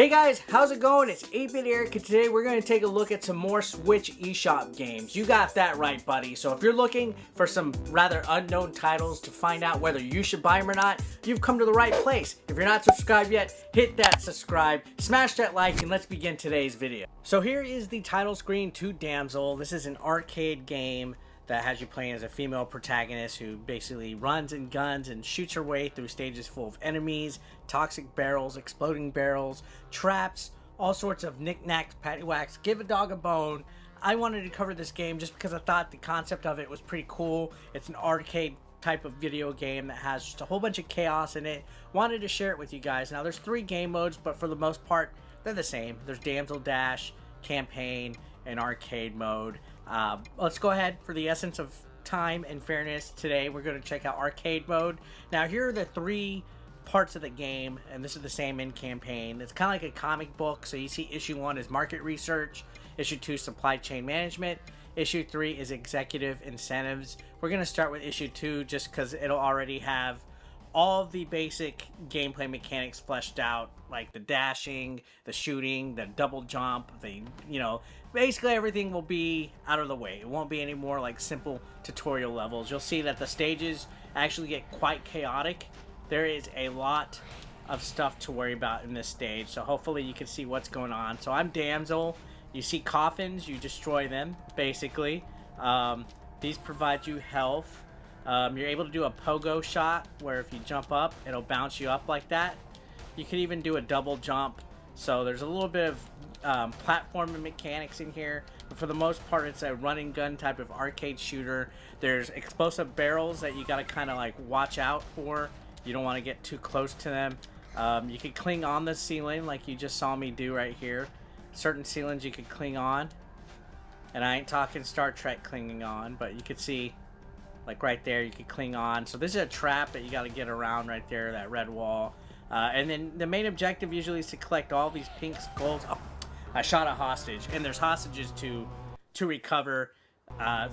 Hey guys, how's it going? It's 8-Bit Eric, and today we're going to take a look at some more Switch eShop games. You got that right, buddy. So if you're looking for some rather unknown titles to find out whether you should buy them or not, you've come to the right place. If you're not subscribed yet, hit that subscribe, smash that like, and let's begin today's video. So here is the title screen to Damsel. This is an arcade game that has you playing as a female protagonist who basically runs and guns and shoots her way through stages full of enemies, toxic barrels, exploding barrels, traps, all sorts of knickknacks, paddywhacks, give a dog a bone. I wanted to cover this game just because I thought the concept of it was pretty cool. It's an arcade type of video game that has just a whole bunch of chaos in it. Wanted to share it with you guys. Now there's 3 game modes, but for the most part, they're the same. There's Damsel Dash, Campaign, and Arcade mode. Let's go ahead, for the essence of time and fairness, today we're going to check out Arcade mode. Now here are the 3 parts of the game, and this is the same in Campaign. It's kind of like a comic book, so you see issue 1 is market research, issue 2 supply chain management, issue 3 is executive incentives. We're going to start with issue 2 just because it'll already have all of the basic gameplay mechanics fleshed out, like the dashing, the shooting, the double jump, basically everything will be out of the way. It won't be any more like simple tutorial levels. You'll see that the stages actually get quite chaotic. There is a lot of stuff to worry about in this stage, so hopefully you can see what's going on. So I'm Damsel. You see coffins, you destroy them, basically. These provide you health. You're able to do a pogo shot, where if you jump up, it'll bounce you up like that. You can even do a double jump. So there's a little bit of platforming mechanics in here, but for the most part it's a run and gun type of arcade shooter. There's explosive barrels that you gotta kind of like watch out for. You don't want to get too close to them. You can cling on the ceiling like you just saw me do right here. Certain ceilings you can cling on, and I ain't talking Star Trek clinging on, but you could see like right there you can cling on. So this is a trap that you got to get around right there, that red wall. And then the main objective usually is to collect all these pink skulls. Oh, I shot a hostage, and there's hostages to recover.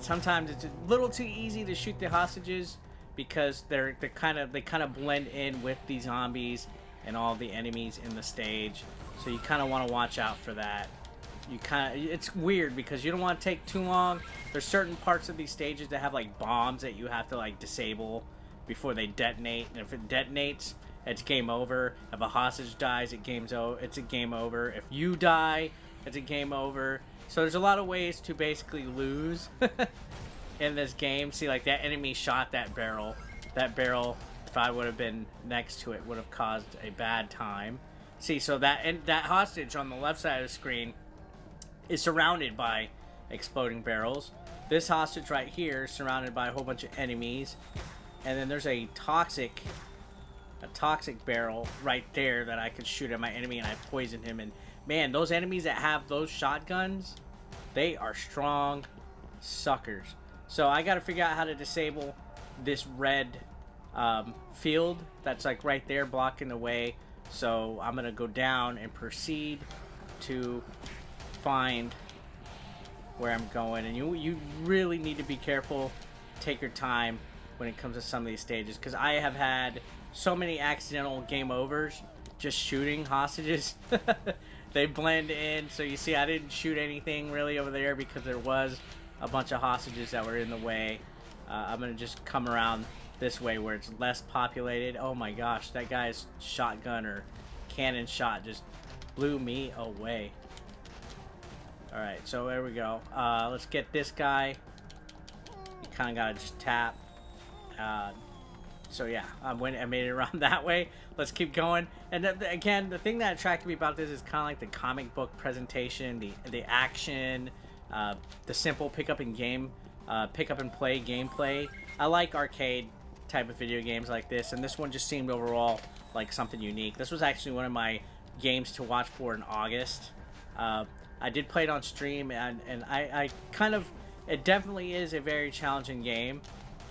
Sometimes it's a little too easy to shoot the hostages because they kind of blend in with the zombies and all the enemies in the stage. So you kind of want to watch out for that. It's weird because you don't want to take too long. There's certain parts of these stages that have like bombs that you have to like disable before they detonate, and if it detonates, it's game over. If a hostage dies, it's a game over. If you die, it's a game over. So there's a lot of ways to basically lose in this game. See, like that enemy shot that barrel. That barrel, if I would have been next to it, would have caused a bad time. See, so that hostage on the left side of the screen is surrounded by exploding barrels. This hostage right here is surrounded by a whole bunch of enemies, and then there's a toxic barrel right there that I could shoot at my enemy, and I poison him. And man, those enemies that have those shotguns, they are strong suckers. So I got to figure out how to disable this red field that's like right there blocking the way. So I'm gonna go down and proceed to find where I'm going, and you really need to be careful. Take your time when it comes to some of these stages, because I have had so many accidental game overs just shooting hostages. They blend in, so you see I didn't shoot anything really over there because there was a bunch of hostages that were in the way. I'm gonna just come around this way where it's less populated. Oh my gosh, that guy's shotgun or cannon shot just blew me away. Alright, so there we go. Let's get this guy. You kind of gotta just tap. So yeah, I made it around that way. Let's keep going. And again, the thing that attracted me about this is kind of like the comic book presentation, the action, the simple pick up and play gameplay. I like arcade type of video games like this, and this one just seemed overall like something unique. This was actually one of my games to watch for in August. I did play it on stream, and I kind of, it definitely is a very challenging game.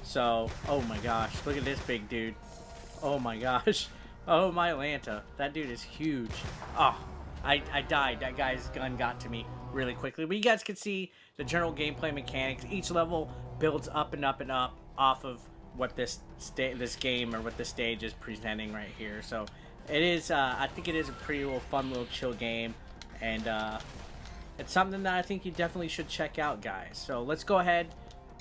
So, oh my gosh, look at this big dude. Oh my gosh. Oh my Lanta. That dude is huge. Oh, I died. That guy's gun got to me really quickly. But you guys can see the general gameplay mechanics. Each level builds up and up and up off of what this game or what this stage is presenting right here. So It is, I think it is a pretty little fun little chill game, and it's something that I think you definitely should check out, guys. So let's go ahead,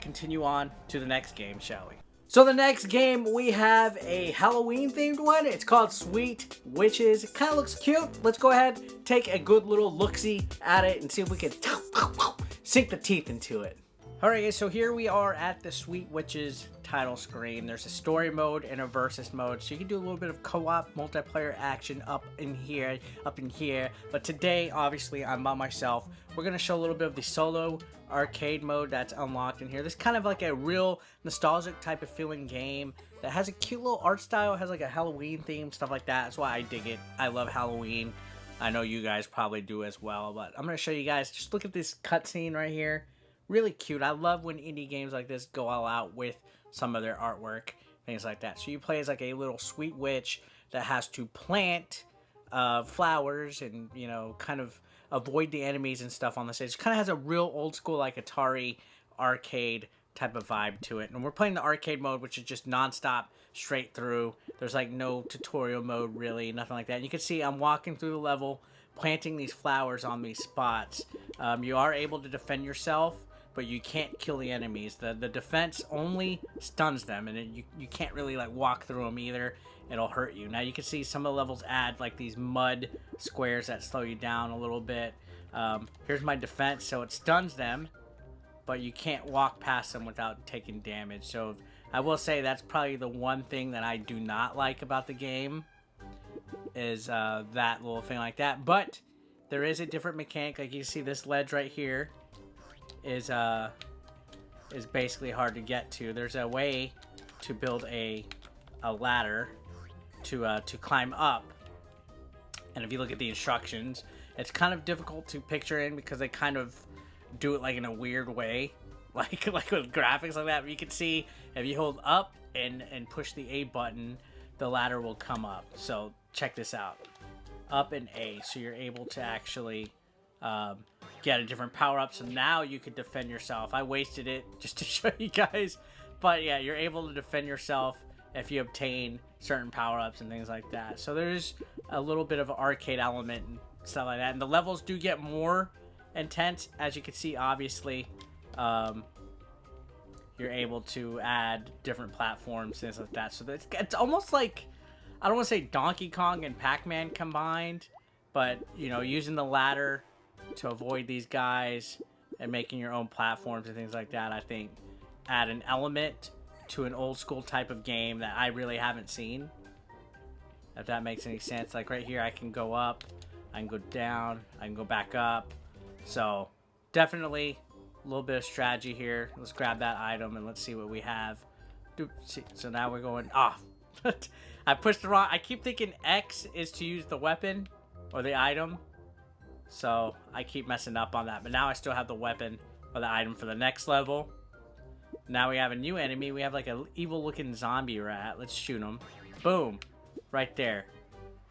continue on to the next game, shall we? So the next game, we have a Halloween themed one. It's called Sweet Witches. It kind of looks cute. Let's go ahead, take a good little look-see at it and see if we can sink the teeth into it. Alright guys, so here we are at the Sweet Witches title screen. There's a story mode and a versus mode, so you can do a little bit of co-op multiplayer action up in here. But today, obviously, I'm by myself. We're going to show a little bit of the solo arcade mode that's unlocked in here. This is kind of like a real nostalgic type of feeling game that has a cute little art style, has like a Halloween theme, stuff like that. That's why I dig it. I love Halloween. I know you guys probably do as well, but I'm going to show you guys. Just look at this cutscene right here. Really cute. I love when indie games like this go all out with some of their artwork, things like that. So you play as like a little sweet witch that has to plant flowers and, you know, kind of avoid the enemies and stuff on the stage. It kind of has a real old school like Atari arcade type of vibe to it. And we're playing the arcade mode, which is just non-stop straight through. There's like no tutorial mode really, nothing like that. And you can see I'm walking through the level, planting these flowers on these spots. You are able to defend yourself, but you can't kill the enemies. The defense only stuns them, and you can't really like walk through them either. It'll hurt you. Now you can see some of the levels add like these mud squares that slow you down a little bit. Here's my defense, so it stuns them, but you can't walk past them without taking damage. So I will say that's probably the one thing that I do not like about the game, is that little thing like that. But there is a different mechanic. Like you see this ledge right here is basically hard to get to. There's a way to build a ladder to climb up, and if you look at the instructions, it's kind of difficult to picture in because they kind of do it like in a weird way, like with graphics like that. But you can see if you hold up and push the A button, the ladder will come up. So check this out, up and A, so you're able to actually get a different power-up. So now you can defend yourself. I wasted it just to show you guys, but yeah, you're able to defend yourself if you obtain certain power-ups and things like that. So there's a little bit of an arcade element and stuff like that, and the levels do get more intense. As you can see, obviously, you're able to add different platforms, things like that. So it's almost like, I don't want to say Donkey Kong and Pac-Man combined, but you know, using the ladder to avoid these guys and making your own platforms and things like that, I think add an element to an old school type of game that I really haven't seen, if that makes any sense. Like right here, I can go up, I can go down, I can go back up. So definitely a little bit of strategy here. Let's grab that item and let's see what we have. So now we're going off. I pushed the wrong. I keep thinking X is to use the weapon or the item, so I keep messing up on that. But now I still have the weapon or the item for the next level. Now we have a new enemy. We have like an evil looking zombie rat. Let's shoot him. Boom. Right there.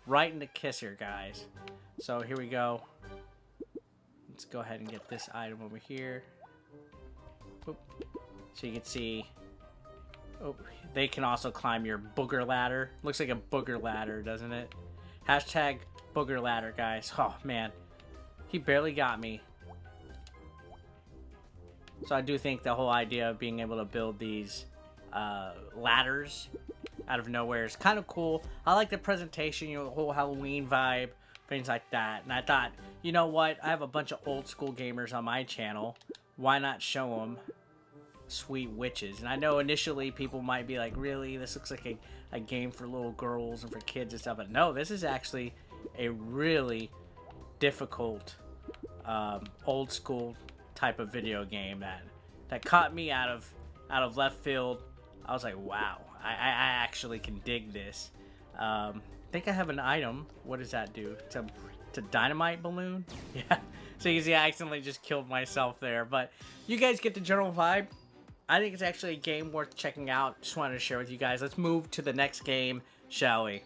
Right in the kisser, guys. So here we go. Let's go ahead and get this item over here. Boop. So you can see, oh, they can also climb your booger ladder. Looks like a booger ladder, doesn't it? Hashtag booger ladder, guys. Oh, man. He barely got me. So I do think the whole idea of being able to build these ladders out of nowhere is kind of cool. I like the presentation, you know, the whole Halloween vibe, things like that. And I thought, you know what? I have a bunch of old school gamers on my channel. Why not show them Sweet Witches? And I know initially people might be like, really? This looks like a game for little girls and for kids and stuff. But no, this is actually a really difficult old school type of video game that caught me out of left field. I was like, wow, I actually can dig this. I think I have an item. What does that do? It's a dynamite balloon? Yeah. So you see, I accidentally just killed myself there. But you guys get the general vibe. I think it's actually a game worth checking out. Just wanted to share with you guys. Let's move to the next game, shall we?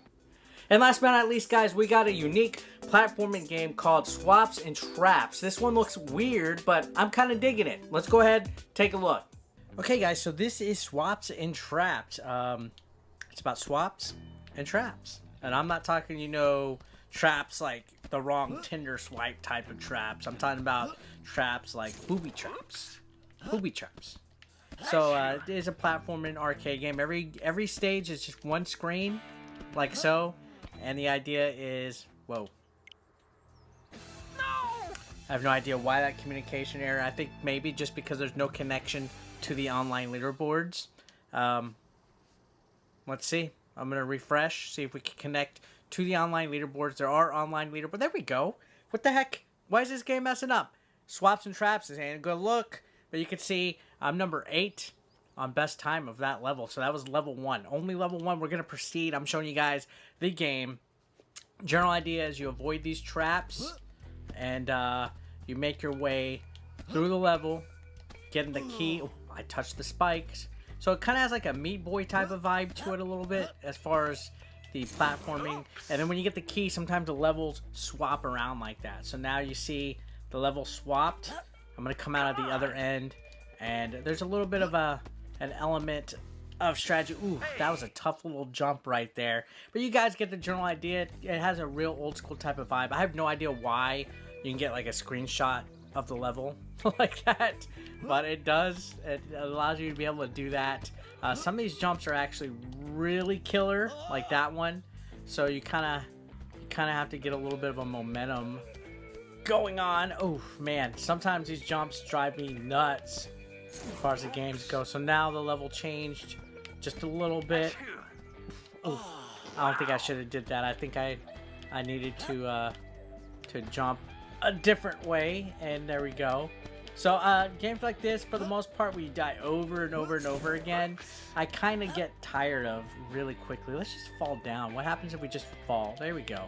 And last but not least, guys, we got a unique platforming game called Swaps and Traps. This one looks weird, but I'm kind of digging it. Let's go ahead, take a look. Okay, guys, so this is Swaps and Traps. It's about swaps and traps. And I'm not talking, you know, traps like the wrong Tinder swipe type of traps. I'm talking about traps like booby traps. Booby traps. So it is a platforming arcade game. Every stage is just one screen, like so. And the idea is, whoa. I have no idea why that communication error. I think maybe just because there's no connection to the online leaderboards. Let's see. I'm going to refresh, see if we can connect to the online leaderboards. There are online leaderboards. There we go. What the heck? Why is this game messing up? Swaps and Traps ain't a good look. But you can see I'm number 8 on best time of that level. So that was level 1. Only level 1. We're going to proceed. I'm showing you guys the game. General idea is you avoid these traps. And you make your way through the level. Getting the key. Oh, I touched the spikes. So it kind of has like a Meat Boy type of vibe to it a little bit as far as the platforming. And then when you get the key, sometimes the levels swap around like that. So now you see the level swapped. I'm going to come out of the other end. And there's a little bit of an element of strategy. Ooh, that was a tough little jump right there. But you guys get the general idea. It has a real old school type of vibe. I have no idea why you can get like a screenshot of the level like that, but it does. It allows you to be able to do that. Some of these jumps are actually really killer, like that one. So you kind of have to get a little bit of a momentum going on. Oh man, sometimes these jumps drive me nuts as far as the games go. So now the level changed just a little bit. Ooh, I don't think I should have did that. I think I needed to jump a different way, and there we go. So games like this, for the most part, we die over and over and over again. I kind of get tired of really quickly. Let's just fall down. What happens if we just fall? There we go.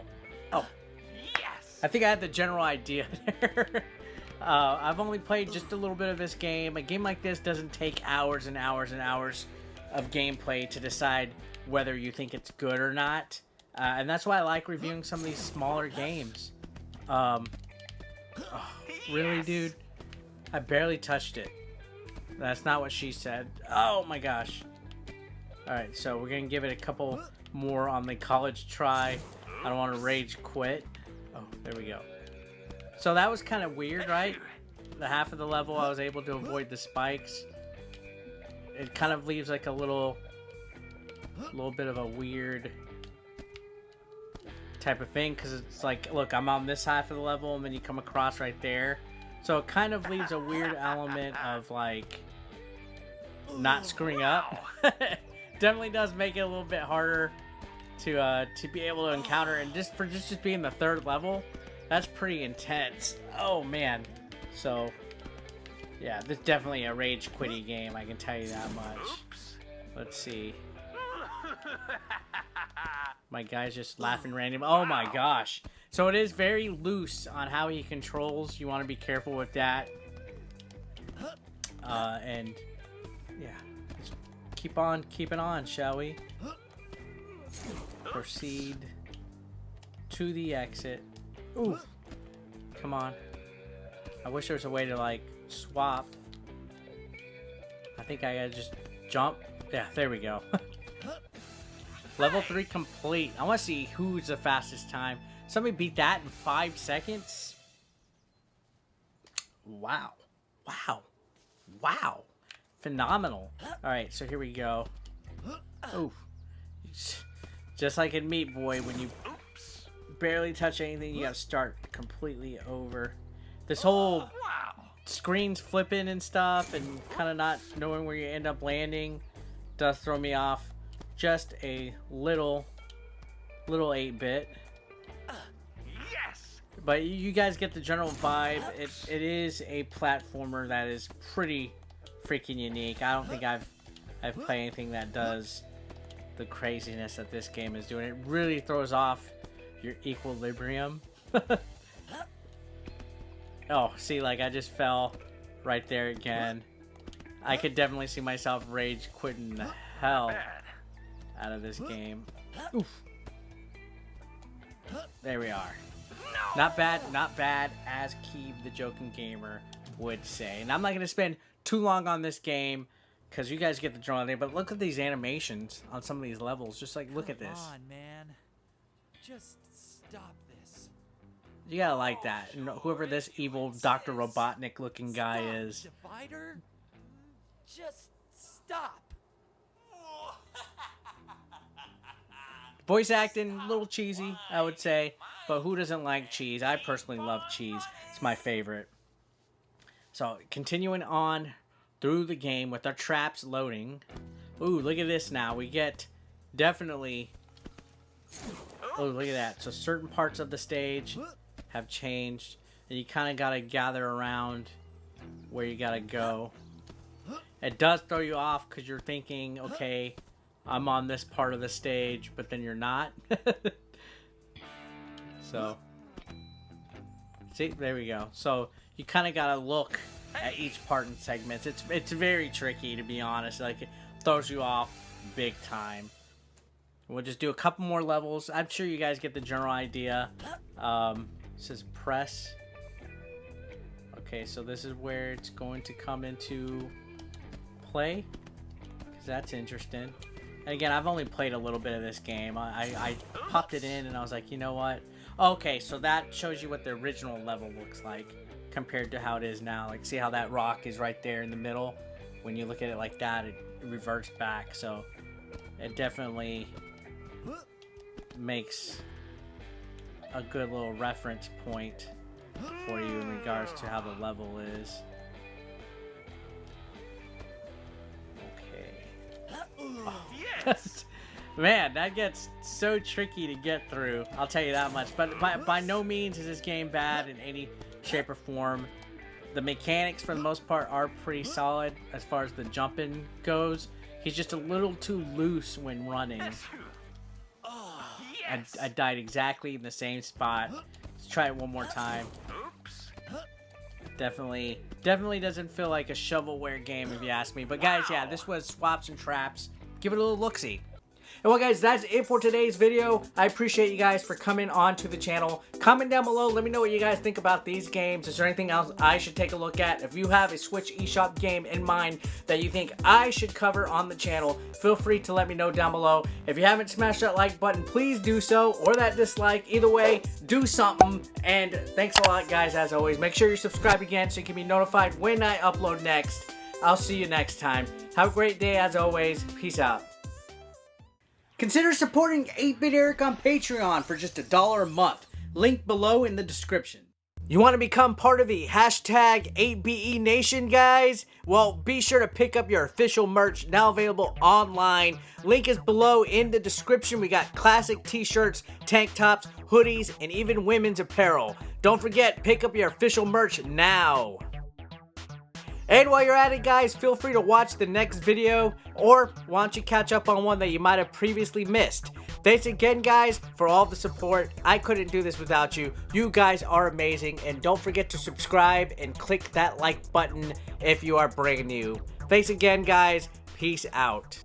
Oh, yes. I think I had the general idea there. I've only played just a little bit of this game. A game like this doesn't take hours and hours and hours of gameplay to decide whether you think it's good or not. And that's why I like reviewing some of these smaller games. Oh, really, dude? I barely touched it. That's not what she said. Oh my gosh. Alright, so we're gonna give it a couple more on the college try. I don't want to rage quit. Oh, there we go. So that was kind of weird, right? The half of the level I was able to avoid the spikes. It kind of leaves like a little bit of a weird type of thing, because it's like, look, I'm on this half of the level and then you come across right there, so it kind of leaves a weird element of like not screwing up. Definitely does make it a little bit harder to be able to encounter, and just for just being the 3rd level, that's pretty intense. Oh man. So yeah, this is definitely a rage quitty game, I can tell you that much. Let's see. My guy's just laughing random. Oh my gosh. So it is very loose on how he controls. You want to be careful with that. And yeah, let's keep on keeping on, shall we? Proceed to the exit. Ooh, come on. I wish there was a way to like swap. I think I gotta just jump. Yeah, there we go. Level 3 complete. I want to see who's the fastest time. Somebody beat that in 5 seconds. Wow. Wow. Wow. Phenomenal. Alright, so here we go. Ooh. Just like in Meat Boy, when you barely touch anything, you gotta start completely over. This whole screen's flipping and stuff, and kind of not knowing where you end up landing does throw me off just a little 8-bit. Yes. But you guys get the general vibe. It is a platformer that is pretty freaking unique. I don't think I've played anything that does the craziness that this game is doing. It really throws off your equilibrium. Oh, see, like I just fell right there again. I could definitely see myself rage quitting the hell out of this game. Oof. There we are. Not bad, as Keeb the Joking Gamer would say. And I'm not going to spend too long on this game, because you guys get the draw there. But look at these animations on some of these levels. Just like, look at this. Come on, man. Just stop this. You gotta like that. And whoever this evil Dr. Robotnik looking guy is. Divider? Just stop. Voice acting, a little cheesy, I would say. But who doesn't like cheese? I personally love cheese. It's my favorite. So, continuing on through the game with our traps loading. Ooh, look at this now. We get definitely... Oh, look at that. So, certain parts of the stage have changed. And you kind of got to gather around where you got to go. It does throw you off because you're thinking, okay, I'm on this part of the stage, but then you're not. So, see, there we go. So, you kind of got to look at each part in segments. It's very tricky, to be honest. Like, it throws you off big time. We'll just do a couple more levels. I'm sure you guys get the general idea. It says press. Okay, so this is where it's going to come into play, because that's interesting. And again, I've only played a little bit of this game. I popped it in and I was like, you know what? Okay, so that shows you what the original level looks like compared to how it is now. Like, see how that rock is right there in the middle? When you look at it like that, it reverts back. So it definitely makes a good little reference point for you in regards to how the level is. Oh. Yes. Man, that gets so tricky to get through, I'll tell you that much. But by no means is this game bad in any shape or form. The mechanics for the most part are pretty solid as far as the jumping goes. He's just a little too loose when running. I died exactly in the same spot. Let's try it one more time. Definitely doesn't feel like a shovelware game if you ask me. But guys, yeah, this was Swaps and Traps. Give it a little look-see. And well, guys, that's it for today's video. I appreciate you guys for coming on to the channel. Comment down below. Let me know what you guys think about these games. Is there anything else I should take a look at? If you have a Switch eShop game in mind that you think I should cover on the channel, feel free to let me know down below. If you haven't smashed that like button, please do so, or that dislike. Either way, do something. And thanks a lot, guys, as always. Make sure you subscribe again so you can be notified when I upload next. I'll see you next time. Have a great day, as always. Peace out. Consider supporting 8-Bit Eric on Patreon for just $1 a month. Link below in the description. You want to become part of the hashtag 8BE Nation, guys? Well, be sure to pick up your official merch, now available online. Link is below in the description. We got classic t-shirts, tank tops, hoodies, and even women's apparel. Don't forget, pick up your official merch now. And while you're at it, guys, feel free to watch the next video, or why don't you catch up on one that you might have previously missed. Thanks again, guys, for all the support. I couldn't do this without you. You guys are amazing, and don't forget to subscribe and click that like button if you are brand new. Thanks again, guys. Peace out.